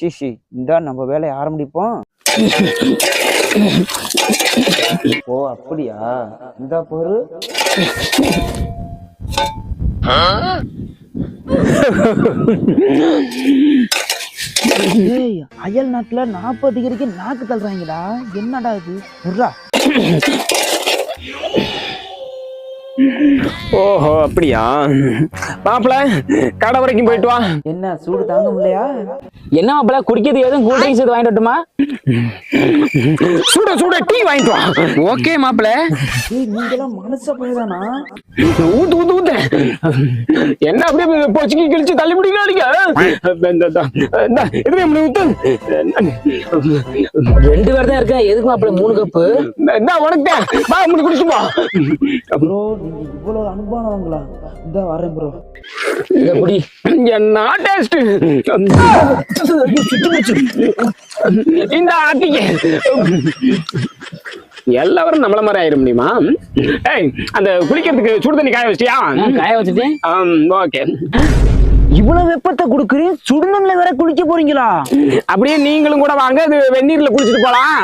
சிஷி இந்தா நம்ம வேலையை ஆரம்பிப்போம். ஓ அப்படியா, இந்த பொரு அயல் நாட்டுல 40 டிகிரிக்கு நாக்கு தள்ளுறாங்கடா. என்னடா இது? ஓஹோ அப்படியா, மாப்பிள கடை வரைக்கும் போயிட்டு வா. என்ன சூடு தாங்க முடியலையா? என்ன மாப்பிள குடிக்கிறது எதுவும் கூல் ட்ரிங்க்ஸ் எதுவும் வாங்கிட்டு வரட்டுமா? சுட சுட டீ வாங்கிட்டு வா. ஓகே மாப்பிள. நீங்களாம் மனச போயதானா? ஊத்து ஊத்து ஊத்து. என்ன அப்படியே பொச்சுக்கி கிழிச்சு தள்ளி முடியல. ஊத்து 2 பேர் தான் இருக்கேன், எதுக்கு மாப்பிள 3 கப்பு? உனக்கு வா முடி குடிச்சு போ. ப்ரோ நீங்க இவ்வளவு அனுபவங்களா? இந்த வரேன் ப்ரோ. எப்படி என்ன டேஸ்ட் இந்த ஆட்டிக்கு எல்லாரும் நம்மள மாதிரி ஆயிட முடியுமா? அந்த குளிக்கிறதுக்கு சுடு தண்ணி காய வச்சிட்டியா? காய வச்சுட்டேன். ஓகே. இவ்வளவு வெப்பத்தை கொடுக்குறேன், சுடுநம்ல வேற குளிக்க போறீங்களா? அப்படியே நீங்களும் கூட வாங்க, அது வெந்நீர்ல குளிச்சுட்டு போலாம்.